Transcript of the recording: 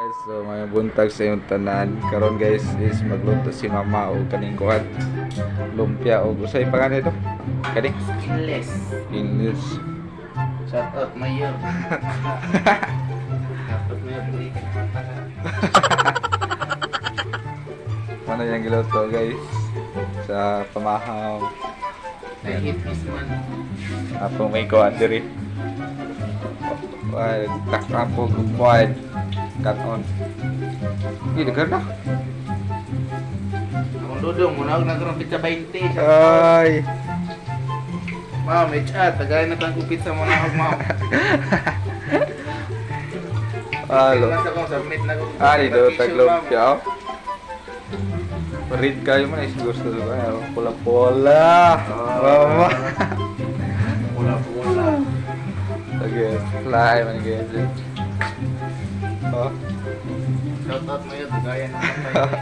So may buntag sa iyong tanan karon guys is magluto si mama o kaning kuhat lumpia o usay pa kanito kani Skinless. English. Shout out Mayor. Shout out Mayor. Ano yung giluto guys sa pamahaw I hate this man. apo may kuhat diri. Why takapo kuat kanon. Ini degar na. Akong dudong, muna ako nagkaroon pizza 20. Ay. Ma'am, may chat. Tagay na tang pizza mo na ako, ma'am. Halo. Nasa kong submit na ko. Ari do taglumpia. Read kayo man is gusto ko ay pula-pula. Mama. Pula-pula. Sige, fly man guys. Oh. Shout out Mayor. Tagay na tang